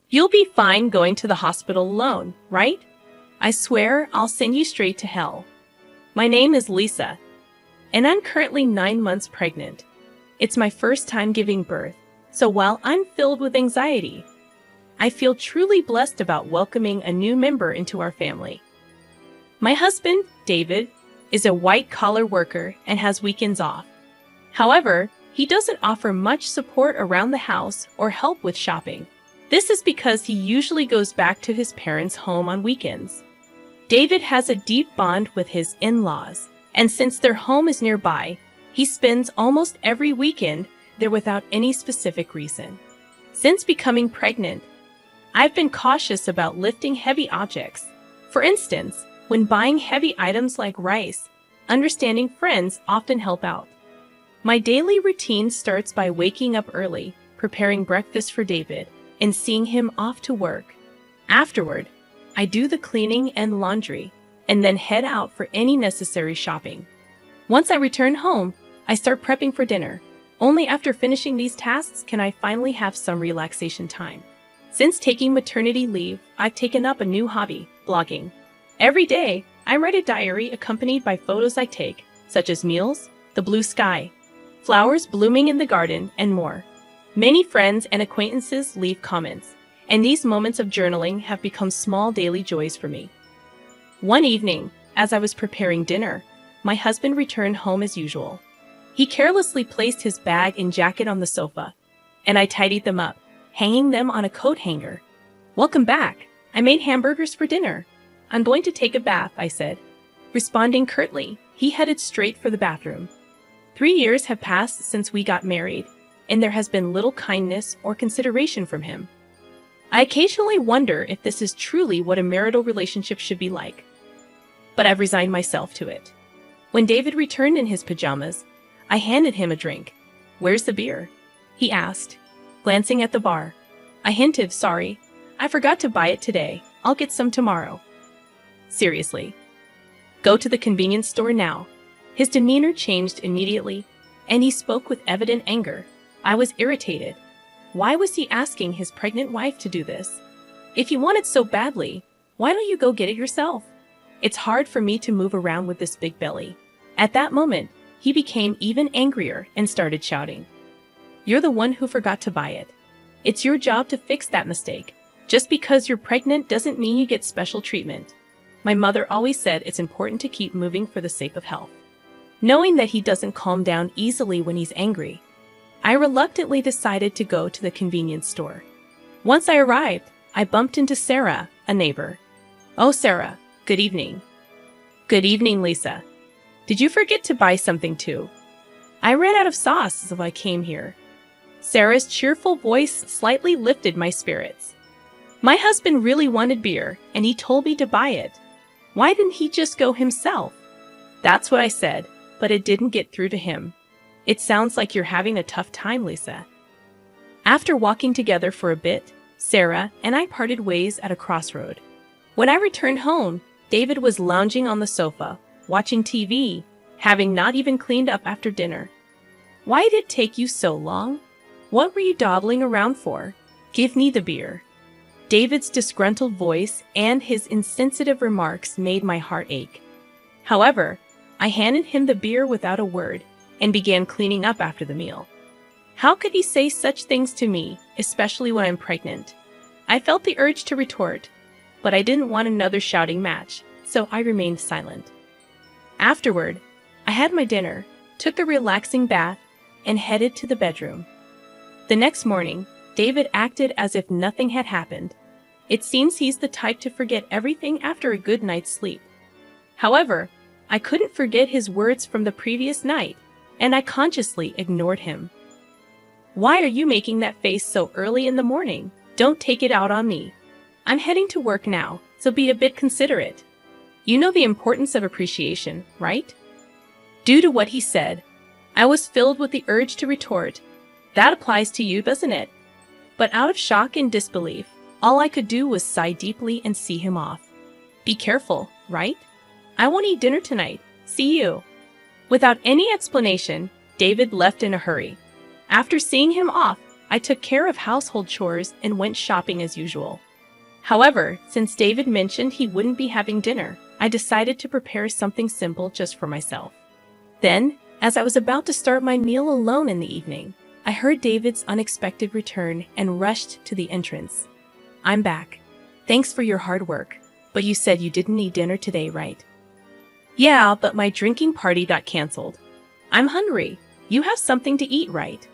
You'll be fine going to the hospital alone, right? I swear I'll send you straight to hell. My name is Lisa, and I'm currently 9 months pregnant. It's my first time giving birth, so while I'm filled with anxiety, I feel truly blessed about welcoming a new member into our family. My husband, David, is a white-collar worker and has weekends off. However, he doesn't offer much support around the house or help with shopping. This is because he usually goes back to his parents' home on weekends. David has a deep bond with his in-laws, and since their home is nearby, he spends almost every weekend there without any specific reason. Since becoming pregnant, I've been cautious about lifting heavy objects. For instance, when buying heavy items like rice, understanding friends often help out. My daily routine starts by waking up early, preparing breakfast for David, and seeing him off to work. Afterward, I do the cleaning and laundry, and then head out for any necessary shopping. Once I return home, I start prepping for dinner. Only after finishing these tasks can I finally have some relaxation time. Since taking maternity leave, I've taken up a new hobby, blogging. Every day, I write a diary accompanied by photos I take, such as meals, the blue sky, flowers blooming in the garden, and more. Many friends and acquaintances leave comments, and these moments of journaling have become small daily joys for me. One evening, as I was preparing dinner, my husband returned home as usual. He carelessly placed his bag and jacket on the sofa, and I tidied them up, hanging them on a coat hanger. "Welcome back. I made hamburgers for dinner. I'm going to take a bath," I said. Responding curtly, he headed straight for the bathroom. 3 years have passed since we got married, and there has been little kindness or consideration from him. I occasionally wonder if this is truly what a marital relationship should be like. But I've resigned myself to it. When David returned in his pajamas, I handed him a drink. "Where's the beer?" he asked, glancing at the bar. I hinted, "Sorry, I forgot to buy it today. I'll get some tomorrow." "Seriously? Go to the convenience store now." His demeanor changed immediately, and he spoke with evident anger. I was irritated. Why was he asking his pregnant wife to do this? If you want it so badly, why don't you go get it yourself? It's hard for me to move around with this big belly. At that moment, he became even angrier and started shouting, "You're the one who forgot to buy it. It's your job to fix that mistake. Just because you're pregnant doesn't mean you get special treatment." My mother always said it's important to keep moving for the sake of health. Knowing that he doesn't calm down easily when he's angry, I reluctantly decided to go to the convenience store. Once I arrived, I bumped into Sarah, a neighbor. "Oh, Sarah, good evening." "Good evening, Lisa. Did you forget to buy something too? I ran out of sauce so I came here." Sarah's cheerful voice slightly lifted my spirits. "My husband really wanted beer, and he told me to buy it. Why didn't he just go himself?" That's what I said, but it didn't get through to him. "It sounds like you're having a tough time, Lisa." After walking together for a bit, Sarah and I parted ways at a crossroad. When I returned home, David was lounging on the sofa, watching TV, having not even cleaned up after dinner. "Why did it take you so long? What were you dawdling around for? Give me the beer." David's disgruntled voice and his insensitive remarks made my heart ache. However, I handed him the beer without a word and began cleaning up after the meal. How could he say such things to me, especially when I'm pregnant? I felt the urge to retort, but I didn't want another shouting match, so I remained silent. Afterward, I had my dinner, took a relaxing bath, and headed to the bedroom. The next morning, David acted as if nothing had happened. It seems he's the type to forget everything after a good night's sleep. However, I couldn't forget his words from the previous night, and I consciously ignored him. "Why are you making that face so early in the morning? Don't take it out on me. I'm heading to work now, so be a bit considerate. You know the importance of appreciation, right?" Due to what he said, I was filled with the urge to retort, "That applies to you, doesn't it?" But out of shock and disbelief, all I could do was sigh deeply and see him off. "Be careful, right? I won't eat dinner tonight. See you." Without any explanation, David left in a hurry. After seeing him off, I took care of household chores and went shopping as usual. However, since David mentioned he wouldn't be having dinner, I decided to prepare something simple just for myself. Then, as I was about to start my meal alone in the evening, I heard David's unexpected return and rushed to the entrance. "I'm back. Thanks for your hard work, but you said you didn't eat dinner today, right?" "Yeah, but my drinking party got canceled. I'm hungry. You have something to eat, right?"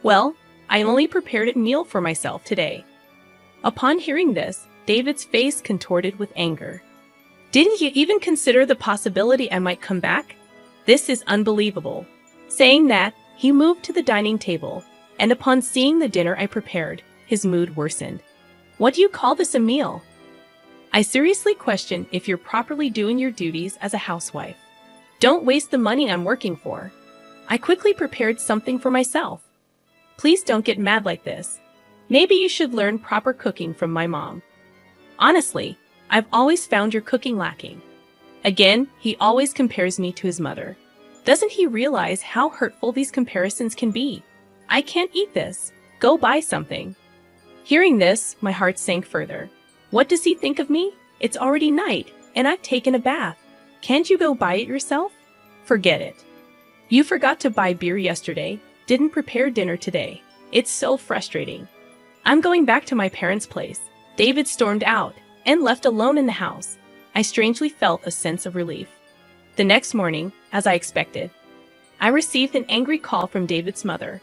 "Well, I only prepared a meal for myself today." Upon hearing this, David's face contorted with anger. "Didn't you even consider the possibility I might come back? This is unbelievable." Saying that, he moved to the dining table, and upon seeing the dinner I prepared, his mood worsened. "What do you call this a meal? I seriously question if you're properly doing your duties as a housewife. Don't waste the money I'm working for. I quickly prepared something for myself. Please don't get mad like this. Maybe you should learn proper cooking from my mom. Honestly, I've always found your cooking lacking." Again, he always compares me to his mother. Doesn't he realize how hurtful these comparisons can be? "I can't eat this. Go buy something." Hearing this, my heart sank further. What does he think of me? It's already night, and I've taken a bath. Can't you go buy it yourself? Forget it. You forgot to buy beer yesterday, didn't prepare dinner today. It's so frustrating. I'm going back to my parents' place. David stormed out and left alone in the house. I strangely felt a sense of relief. The next morning, as I expected, I received an angry call from David's mother.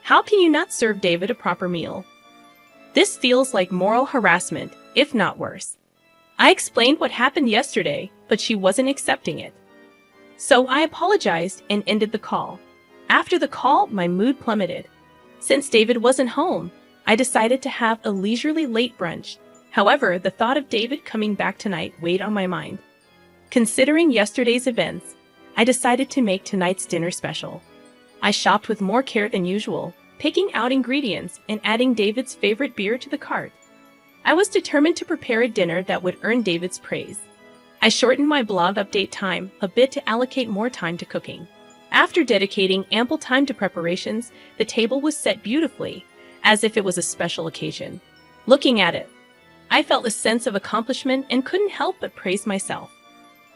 "How can you not serve David a proper meal? This feels like moral harassment, if not worse." I explained what happened yesterday, but she wasn't accepting it. So I apologized and ended the call. After the call, my mood plummeted. Since David wasn't home, I decided to have a leisurely late brunch. However, the thought of David coming back tonight weighed on my mind. Considering yesterday's events, I decided to make tonight's dinner special. I shopped with more care than usual, picking out ingredients and adding David's favorite beer to the cart. I was determined to prepare a dinner that would earn David's praise. I shortened my blog update time a bit to allocate more time to cooking. After dedicating ample time to preparations, the table was set beautifully, as if it was a special occasion. Looking at it, I felt a sense of accomplishment and couldn't help but praise myself.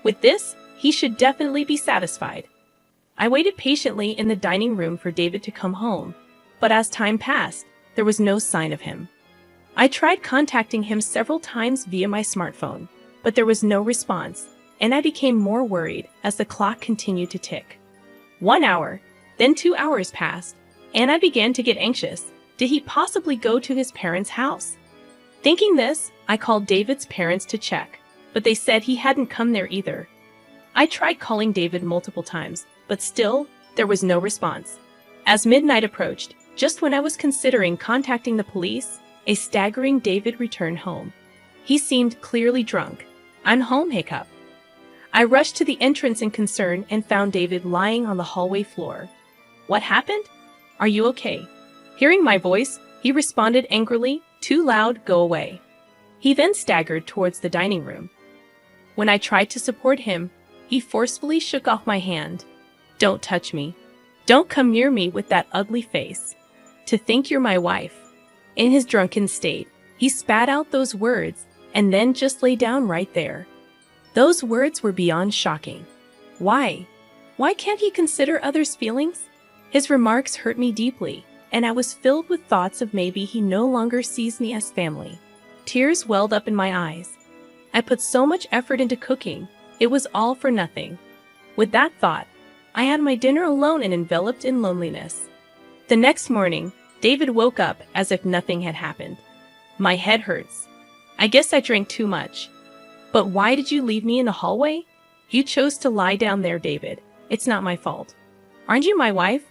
With this, he should definitely be satisfied. I waited patiently in the dining room for David to come home, but as time passed, there was no sign of him. I tried contacting him several times via my smartphone, but there was no response, and I became more worried as the clock continued to tick. 1 hour, then 2 hours passed, and I began to get anxious. Did he possibly go to his parents' house? Thinking this, I called David's parents to check, but they said he hadn't come there either. I tried calling David multiple times, but still, there was no response. As midnight approached, just when I was considering contacting the police, a staggering David returned home. He seemed clearly drunk. "I'm home, hiccup." I rushed to the entrance in concern and found David lying on the hallway floor. "What happened? Are you okay?" Hearing my voice, he responded angrily, "Too loud, go away." He then staggered towards the dining room. When I tried to support him, he forcefully shook off my hand. "Don't touch me. Don't come near me with that ugly face. To think you're my wife." In his drunken state, he spat out those words and then just lay down right there. Those words were beyond shocking. Why? Why can't he consider others' feelings? His remarks hurt me deeply, and I was filled with thoughts of maybe he no longer sees me as family. Tears welled up in my eyes. I put so much effort into cooking, it was all for nothing. With that thought, I had my dinner alone and enveloped in loneliness. The next morning, David woke up as if nothing had happened. "My head hurts. I guess I drank too much." "But why did you leave me in the hallway?" "You chose to lie down there, David. It's not my fault. Aren't you my wife?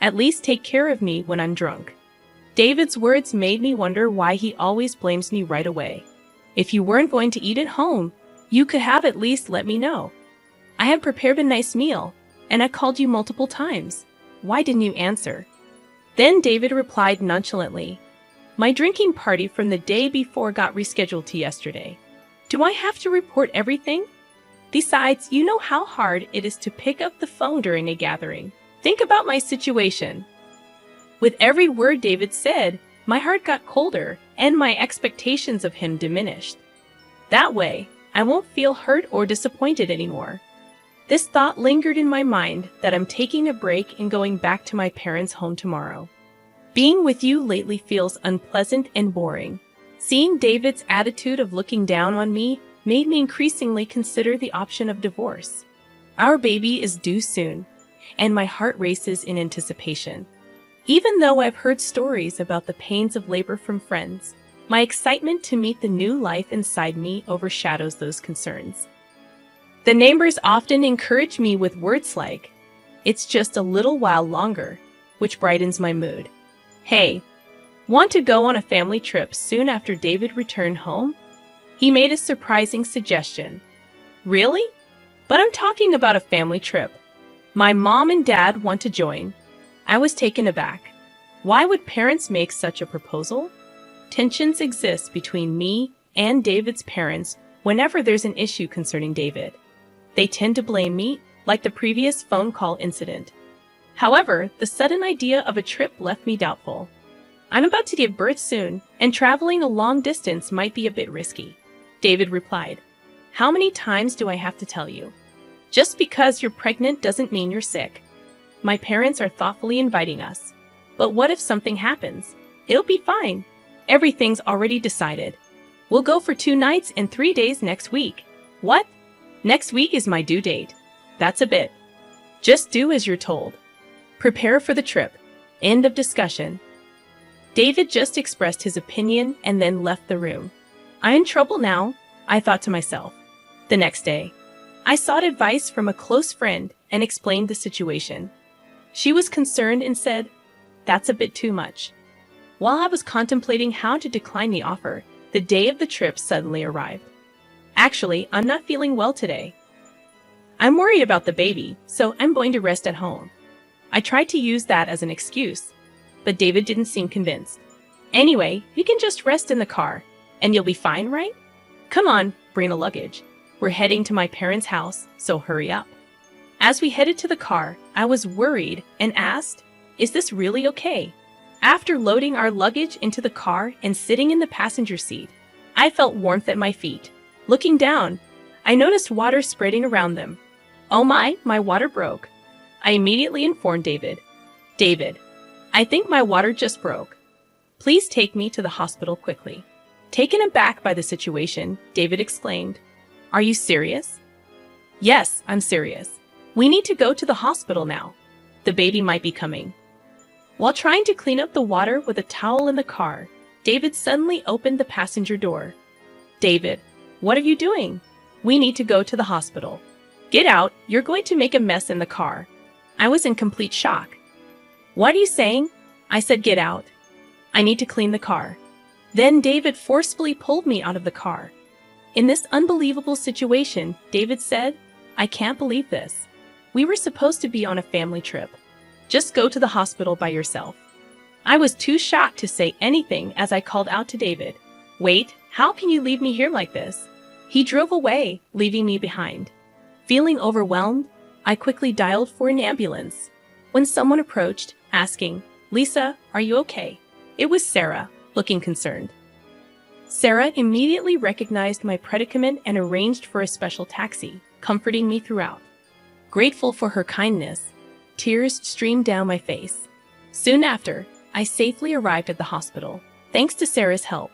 At least take care of me when I'm drunk." David's words made me wonder why he always blames me right away. If you weren't going to eat at home, you could have at least let me know. I had prepared a nice meal, and I called you multiple times. Why didn't you answer? Then David replied nonchalantly, "My drinking party from the day before got rescheduled to yesterday. Do I have to report everything? Besides, you know how hard it is to pick up the phone during a gathering. Think about my situation." With every word David said, my heart got colder and my expectations of him diminished. That way, I won't feel hurt or disappointed anymore. This thought lingered in my mind that I'm taking a break and going back to my parents' home tomorrow. Being with you lately feels unpleasant and boring. Seeing David's attitude of looking down on me made me increasingly consider the option of divorce. Our baby is due soon, and my heart races in anticipation. Even though I've heard stories about the pains of labor from friends, my excitement to meet the new life inside me overshadows those concerns. The neighbors often encourage me with words like, "It's just a little while longer," which brightens my mood. Hey, want to go on a family trip soon after David returned home? He made a surprising suggestion. Really? But I'm talking about a family trip. My mom and dad want to join. I was taken aback. Why would parents make such a proposal? Tensions exist between me and David's parents whenever there's an issue concerning David. They tend to blame me, like the previous phone call incident. However, the sudden idea of a trip left me doubtful. I'm about to give birth soon, and traveling a long distance might be a bit risky. David replied, "How many times do I have to tell you? Just because you're pregnant doesn't mean you're sick. My parents are thoughtfully inviting us. But what if something happens? It'll be fine. Everything's already decided. We'll go for 2 nights and 3 days next week." What? Next week is my due date. That's a bit. Just do as you're told. Prepare for the trip. End of discussion. David just expressed his opinion and then left the room. I'm in trouble now, I thought to myself. The next day, I sought advice from a close friend and explained the situation. She was concerned and said, "That's a bit too much." While I was contemplating how to decline the offer, the day of the trip suddenly arrived. Actually, I'm not feeling well today. I'm worried about the baby, so I'm going to rest at home. I tried to use that as an excuse, but David didn't seem convinced. Anyway, you can just rest in the car, and you'll be fine, right? Come on, bring the luggage. We're heading to my parents' house, so hurry up. As we headed to the car, I was worried and asked, "Is this really okay?" After loading our luggage into the car and sitting in the passenger seat, I felt warmth at my feet. Looking down, I noticed water spreading around them. Oh my water broke. I immediately informed David. "David, I think my water just broke. Please take me to the hospital quickly." Taken aback by the situation, David exclaimed, "Are you serious?" "Yes, I'm serious. We need to go to the hospital now. The baby might be coming." While trying to clean up the water with a towel in the car, David suddenly opened the passenger door. "David, what are you doing? We need to go to the hospital. Get out, you're going to make a mess in the car." I was in complete shock. "What are you saying?" I said, "Get out. I need to clean the car." Then David forcefully pulled me out of the car. In this unbelievable situation, David said, "I can't believe this. We were supposed to be on a family trip. Just go to the hospital by yourself." I was too shocked to say anything as I called out to David, "Wait, how can you leave me here like this?" He drove away, leaving me behind. Feeling overwhelmed, I quickly dialed for an ambulance. When someone approached, asking, "Lisa, are you okay?" It was Sarah, looking concerned. Sarah immediately recognized my predicament and arranged for a special taxi, comforting me throughout. Grateful for her kindness, tears streamed down my face. Soon after, I safely arrived at the hospital, thanks to Sarah's help.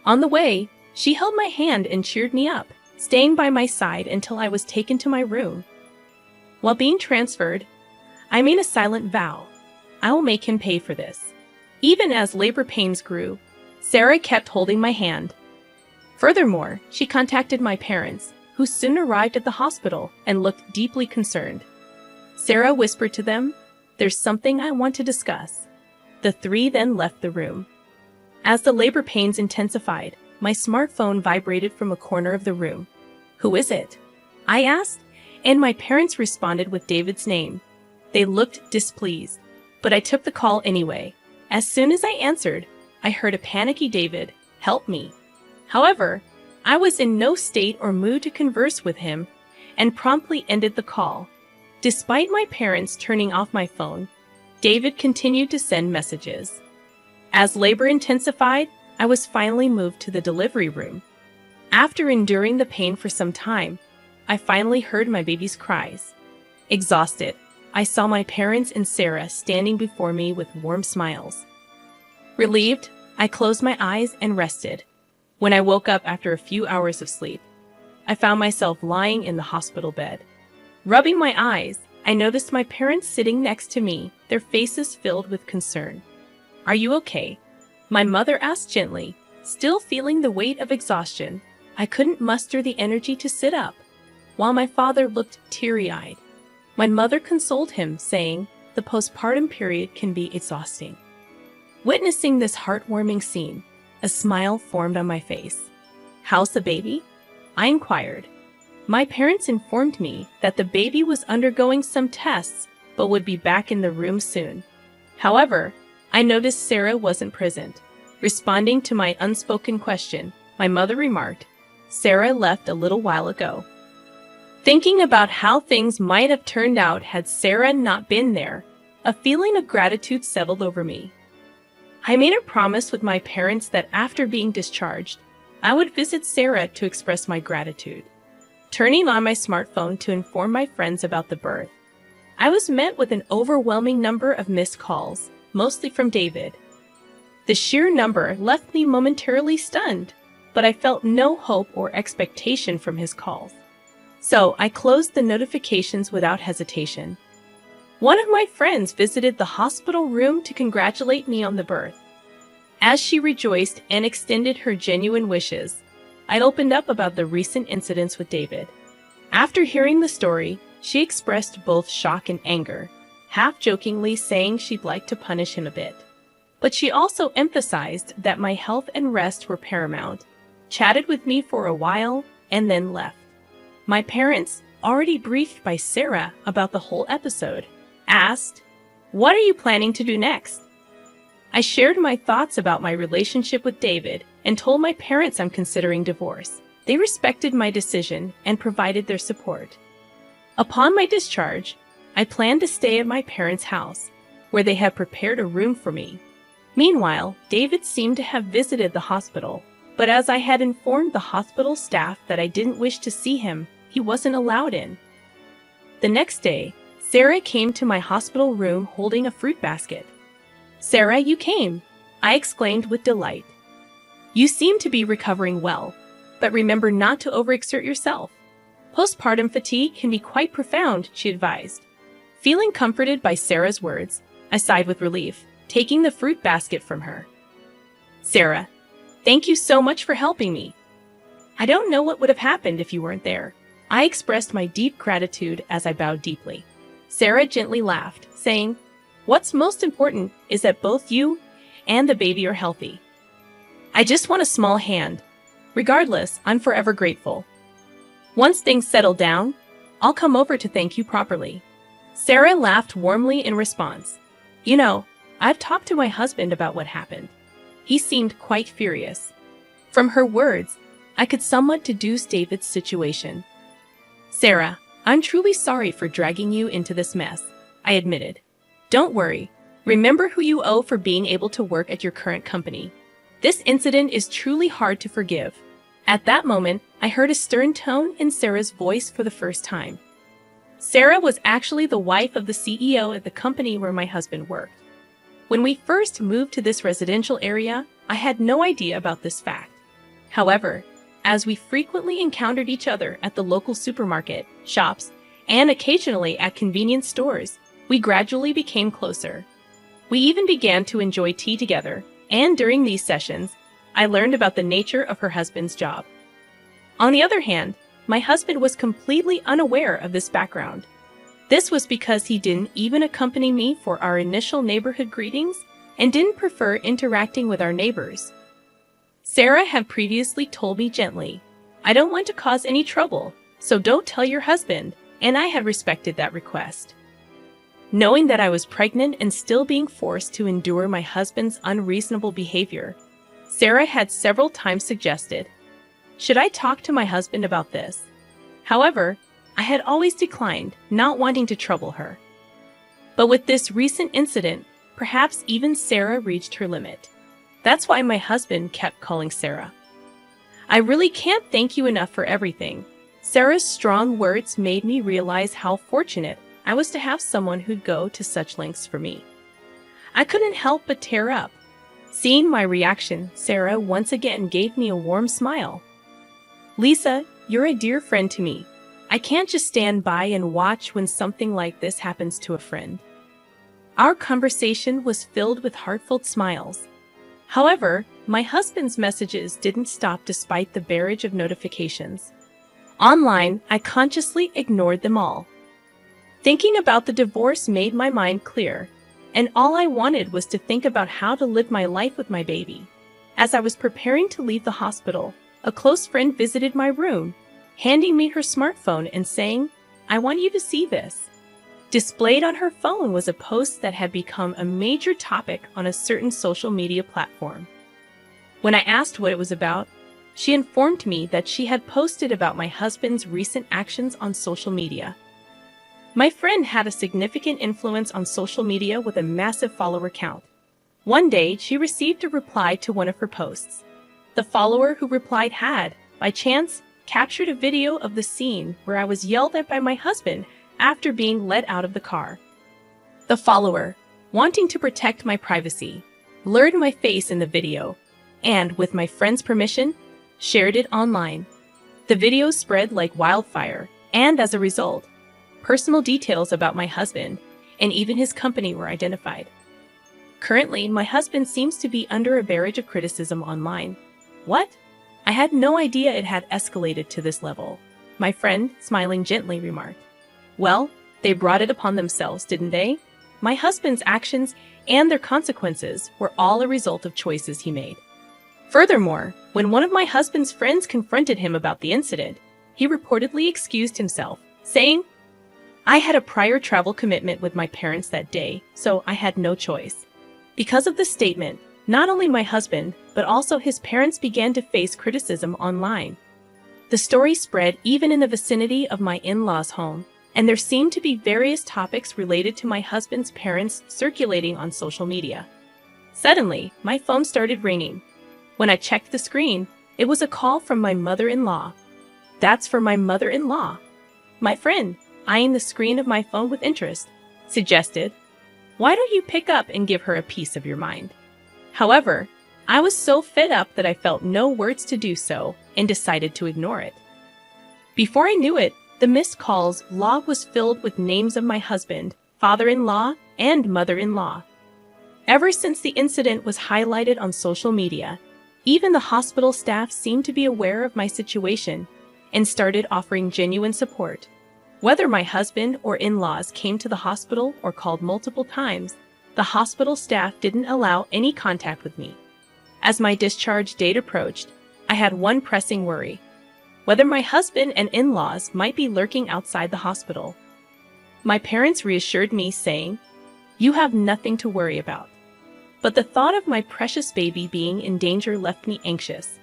On the way, she held my hand and cheered me up, staying by my side until I was taken to my room. While being transferred, I made a silent vow. I will make him pay for this. Even as labor pains grew, Sarah kept holding my hand. Furthermore, she contacted my parents, who soon arrived at the hospital and looked deeply concerned. Sarah whispered to them, "There's something I want to discuss." The 3 then left the room. As the labor pains intensified, my smartphone vibrated from a corner of the room. "Who is it?" I asked, and my parents responded with David's name. They looked displeased, but I took the call anyway. As soon as I answered, I heard a panicky David, "Help me." However, I was in no state or mood to converse with him and promptly ended the call. Despite my parents turning off my phone, David continued to send messages. As labor intensified, I was finally moved to the delivery room. After enduring the pain for some time, I finally heard my baby's cries. Exhausted, I saw my parents and Sarah standing before me with warm smiles. Relieved, I closed my eyes and rested. When I woke up after a few hours of sleep, I found myself lying in the hospital bed. Rubbing my eyes, I noticed my parents sitting next to me, their faces filled with concern. "Are you okay?" My mother asked gently, still feeling the weight of exhaustion. I couldn't muster the energy to sit up, while my father looked teary-eyed. My mother consoled him, saying, "The postpartum period can be exhausting." Witnessing this heartwarming scene, a smile formed on my face. "How's the baby?" I inquired. My parents informed me that the baby was undergoing some tests but would be back in the room soon. However, I noticed Sarah wasn't present. Responding to my unspoken question, my mother remarked, "Sarah left a little while ago." Thinking about how things might have turned out had Sarah not been there, a feeling of gratitude settled over me. I made a promise with my parents that after being discharged, I would visit Sarah to express my gratitude. Turning on my smartphone to inform my friends about the birth, I was met with an overwhelming number of missed calls, mostly from David. The sheer number left me momentarily stunned, but I felt no hope or expectation from his calls. So I closed the notifications without hesitation. One of my friends visited the hospital room to congratulate me on the birth. As she rejoiced and extended her genuine wishes, I opened up about the recent incidents with David. After hearing the story, she expressed both shock and anger, half-jokingly saying she'd like to punish him a bit. But she also emphasized that my health and rest were paramount, chatted with me for a while, and then left. My parents, already briefed by Sarah about the whole episode, asked, "What are you planning to do next?" I shared my thoughts about my relationship with David and told my parents I'm considering divorce. They respected my decision and provided their support. Upon my discharge, I planned to stay at my parents' house, where they had prepared a room for me. Meanwhile, David seemed to have visited the hospital, but as I had informed the hospital staff that I didn't wish to see him, he wasn't allowed in. The next day, Sarah came to my hospital room holding a fruit basket. "Sarah, you came!" I exclaimed with delight. "You seem to be recovering well, but remember not to overexert yourself. Postpartum fatigue can be quite profound," she advised. Feeling comforted by Sarah's words, I sighed with relief, taking the fruit basket from her. "Sarah, thank you so much for helping me. I don't know what would have happened if you weren't there." I expressed my deep gratitude as I bowed deeply. Sarah gently laughed, saying, "What's most important is that both you and the baby are healthy. I just want a small hand. Regardless, I'm forever grateful. Once things settle down, I'll come over to thank you properly." Sarah laughed warmly in response. "You know, I've talked to my husband about what happened. He seemed quite furious." From her words, I could somewhat deduce David's situation. "Sarah, I'm truly sorry for dragging you into this mess," I admitted. "Don't worry. Remember who you owe for being able to work at your current company. This incident is truly hard to forgive." At that moment, I heard a stern tone in Sarah's voice for the first time. Sarah was actually the wife of the CEO at the company where my husband worked. When we first moved to this residential area, I had no idea about this fact. However, as we frequently encountered each other at the local supermarket, shops, and occasionally at convenience stores, we gradually became closer. We even began to enjoy tea together, and during these sessions, I learned about the nature of her husband's job. On the other hand, my husband was completely unaware of this background. This was because he didn't even accompany me for our initial neighborhood greetings and didn't prefer interacting with our neighbors. Sarah had previously told me gently, "I don't want to cause any trouble, so don't tell your husband," and I had respected that request. Knowing that I was pregnant and still being forced to endure my husband's unreasonable behavior, Sarah had several times suggested, "Should I talk to my husband about this?" However, I had always declined, not wanting to trouble her. But with this recent incident, perhaps even Sarah reached her limit. That's why my husband kept calling Sarah. I really can't thank you enough for everything. Sarah's strong words made me realize how fortunate I was to have someone who'd go to such lengths for me. I couldn't help but tear up. Seeing my reaction, Sarah once again gave me a warm smile. Lisa, you're a dear friend to me. I can't just stand by and watch when something like this happens to a friend. Our conversation was filled with heartfelt smiles. However, my husband's messages didn't stop despite the barrage of notifications. Online, I consciously ignored them all. Thinking about the divorce made my mind clear, and all I wanted was to think about how to live my life with my baby. As I was preparing to leave the hospital, a close friend visited my room, handing me her smartphone and saying, "I want you to see this." Displayed on her phone was a post that had become a major topic on a certain social media platform. When I asked what it was about, she informed me that she had posted about my husband's recent actions on social media. My friend had a significant influence on social media with a massive follower count. One day, she received a reply to one of her posts. The follower who replied had, by chance, captured a video of the scene where I was yelled at by my husband after being let out of the car. The follower, wanting to protect my privacy, blurred my face in the video, and, with my friend's permission, shared it online. The video spread like wildfire, and as a result, personal details about my husband and even his company were identified. Currently, my husband seems to be under a barrage of criticism online. What? I had no idea it had escalated to this level, my friend, smiling gently, remarked. Well, they brought it upon themselves, didn't they? My husband's actions and their consequences were all a result of choices he made. Furthermore, when one of my husband's friends confronted him about the incident, he reportedly excused himself, saying, "I had a prior travel commitment with my parents that day, so I had no choice." Because of the statement, not only my husband, but also his parents began to face criticism online. The story spread even in the vicinity of my in-laws' home, and there seemed to be various topics related to my husband's parents circulating on social media. Suddenly, my phone started ringing. When I checked the screen, it was a call from my mother-in-law. That's for my mother-in-law. My friend, eyeing the screen of my phone with interest, suggested, "Why don't you pick up and give her a piece of your mind?" However, I was so fed up that I felt no words to do so and decided to ignore it. Before I knew it, the missed calls log was filled with names of my husband, father-in-law, and mother-in-law. Ever since the incident was highlighted on social media, even the hospital staff seemed to be aware of my situation and started offering genuine support. Whether my husband or in-laws came to the hospital or called multiple times, the hospital staff didn't allow any contact with me. As my discharge date approached, I had one pressing worry: whether my husband and in-laws might be lurking outside the hospital. My parents reassured me, saying, "You have nothing to worry about." But the thought of my precious baby being in danger left me anxious.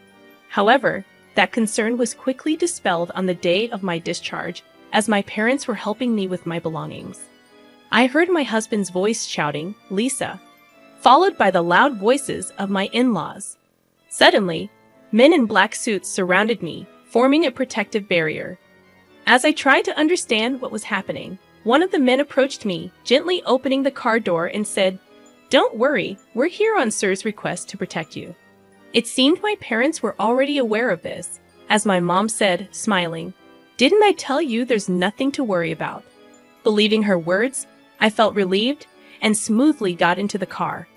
However, that concern was quickly dispelled on the day of my discharge, as my parents were helping me with my belongings. I heard my husband's voice shouting, "Lisa," followed by the loud voices of my in-laws. Suddenly, men in black suits surrounded me, forming a protective barrier. As I tried to understand what was happening, one of the men approached me, gently opening the car door and said, "Don't worry, we're here on Sir's request to protect you." It seemed my parents were already aware of this, as my mom said, smiling, "Didn't I tell you there's nothing to worry about?" Believing her words, I felt relieved and smoothly got into the car.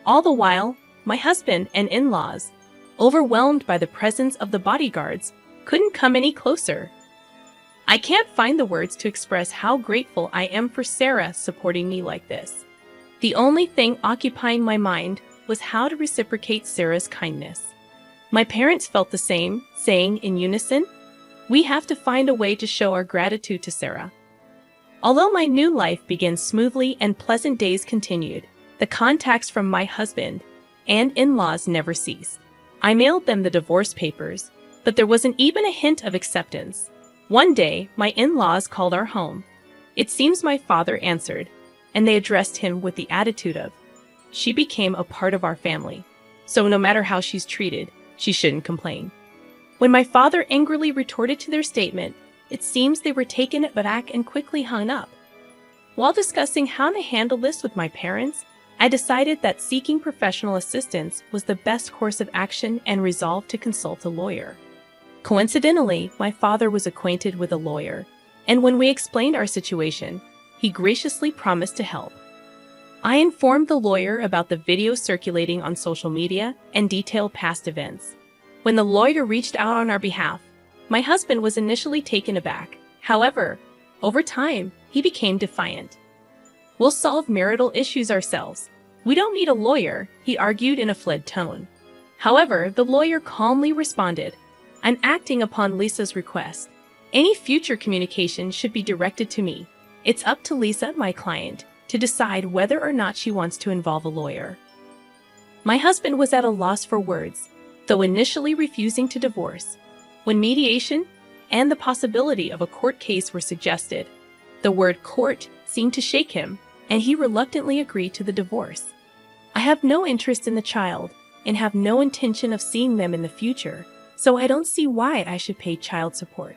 All the while, my husband and in-laws, overwhelmed by the presence of the bodyguards, couldn't come any closer. I can't find the words to express how grateful I am for Sarah supporting me like this. The only thing occupying my mind was how to reciprocate Sarah's kindness. My parents felt the same, saying in unison, "We have to find a way to show our gratitude to Sarah." Although my new life began smoothly and pleasant days continued, the contacts from my husband and in-laws never ceased. I mailed them the divorce papers, but there wasn't even a hint of acceptance. One day, my in-laws called our home. It seems my father answered, and they addressed him with the attitude of, "She became a part of our family, so no matter how she's treated, she shouldn't complain." When my father angrily retorted to their statement, it seems they were taken aback and quickly hung up. While discussing how to handle this with my parents, I decided that seeking professional assistance was the best course of action and resolved to consult a lawyer. Coincidentally, my father was acquainted with a lawyer, and when we explained our situation, he graciously promised to help. I informed the lawyer about the video circulating on social media and detailed past events. When the lawyer reached out on our behalf, my husband was initially taken aback. However, over time, he became defiant. "We'll solve marital issues ourselves. We don't need a lawyer," he argued in a fled tone. However, the lawyer calmly responded, "I'm acting upon Lisa's request. Any future communication should be directed to me. It's up to Lisa, my client, to decide whether or not she wants to involve a lawyer." My husband was at a loss for words, though initially refusing to divorce. When mediation and the possibility of a court case were suggested, the word court seemed to shake him, and he reluctantly agreed to the divorce. I have no interest in the child and have no intention of seeing them in the future, so I don't see why I should pay child support.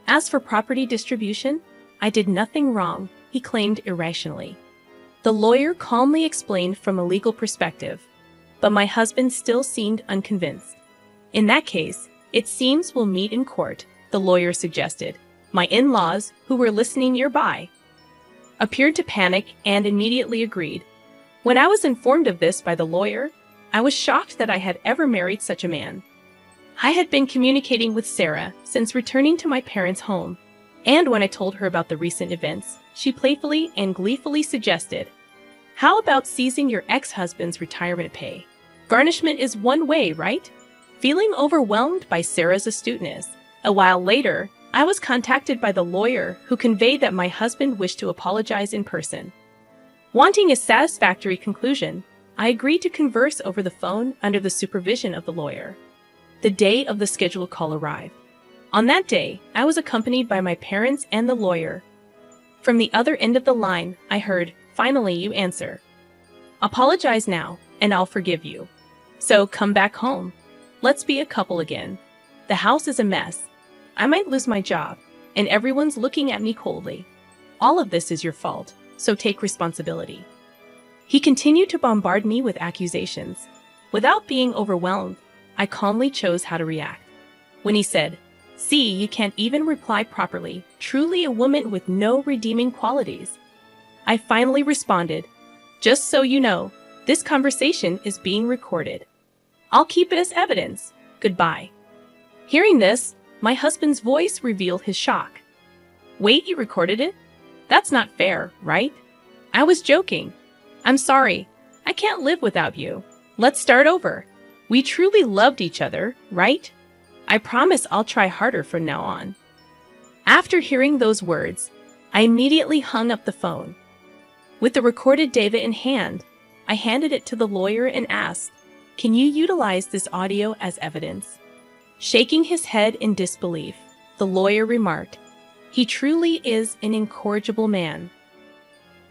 As for property distribution, I did nothing wrong, he claimed irrationally. The lawyer calmly explained from a legal perspective, but my husband still seemed unconvinced. "In that case, it seems we'll meet in court," the lawyer suggested. My in-laws, who were listening nearby, appeared to panic and immediately agreed. When I was informed of this by the lawyer, I was shocked that I had ever married such a man. I had been communicating with Sarah since returning to my parents' home, and when I told her about the recent events, she playfully and gleefully suggested, "How about seizing your ex-husband's retirement pay? Garnishment is one way, right?" Feeling overwhelmed by Sarah's astuteness, a while later, I was contacted by the lawyer who conveyed that my husband wished to apologize in person. Wanting a satisfactory conclusion, I agreed to converse over the phone under the supervision of the lawyer. The day of the scheduled call arrived. On that day, I was accompanied by my parents and the lawyer. From the other end of the line, I heard, "Finally, you answer. Apologize now, and I'll forgive you. So come back home. Let's be a couple again. The house is a mess. I might lose my job, and everyone's looking at me coldly. All of this is your fault, so take responsibility." He continued to bombard me with accusations. Without being overwhelmed, I calmly chose how to react. When he said, "See, you can't even reply properly, truly a woman with no redeeming qualities," I finally responded, "Just so you know, this conversation is being recorded. I'll keep it as evidence. Goodbye." Hearing this, my husband's voice revealed his shock. "Wait, you recorded it? That's not fair, right? I was joking. I'm sorry. I can't live without you. Let's start over. We truly loved each other, right? I promise I'll try harder from now on." After hearing those words, I immediately hung up the phone. With the recorded data in hand, I handed it to the lawyer and asked, "Can you utilize this audio as evidence?" Shaking his head in disbelief, the lawyer remarked, "He truly is an incorrigible man."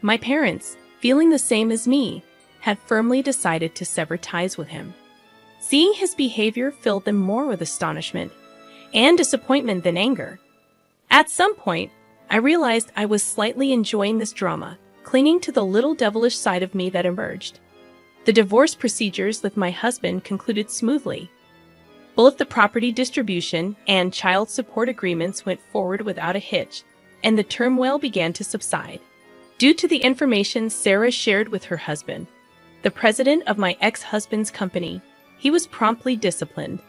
My parents, feeling the same as me, had firmly decided to sever ties with him. Seeing his behavior filled them more with astonishment and disappointment than anger. At some point, I realized I was slightly enjoying this drama, clinging to the little devilish side of me that emerged. The divorce procedures with my husband concluded smoothly. Both the property distribution and child support agreements went forward without a hitch, and the turmoil began to subside. Due to the information Sarah shared with her husband, the president of my ex-husband's company, he was promptly disciplined.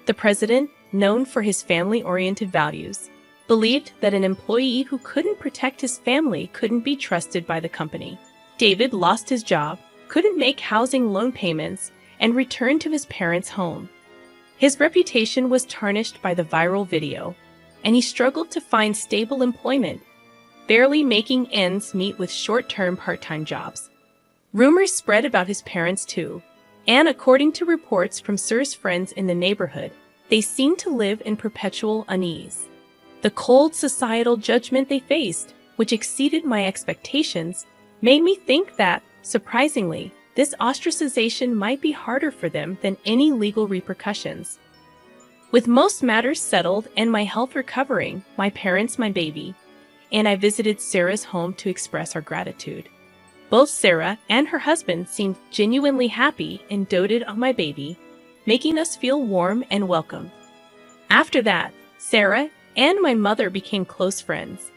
The president, known for his family-oriented values, believed that an employee who couldn't protect his family couldn't be trusted by the company. David lost his job, couldn't make housing loan payments, and returned to his parents' home. His reputation was tarnished by the viral video, and he struggled to find stable employment, barely making ends meet with short-term part-time jobs. Rumors spread about his parents too, and according to reports from Sir's friends in the neighborhood, they seemed to live in perpetual unease. The cold societal judgment they faced, which exceeded my expectations, made me think that, surprisingly, this ostracization might be harder for them than any legal repercussions. With most matters settled and my health recovering, my parents, my baby, and I visited Sarah's home to express our gratitude. Both Sarah and her husband seemed genuinely happy and doted on my baby, making us feel warm and welcome. After that, Sarah and my mother became close friends.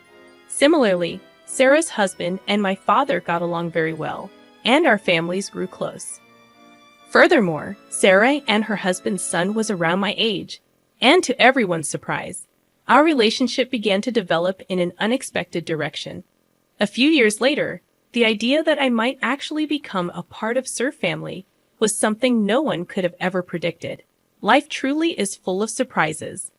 Similarly, Sarah's husband and my father got along very well, and our families grew close. Furthermore, Sarah and her husband's son was around my age, and to everyone's surprise, our relationship began to develop in an unexpected direction. A few years later, the idea that I might actually become a part of Sir family was something no one could have ever predicted. Life truly is full of surprises.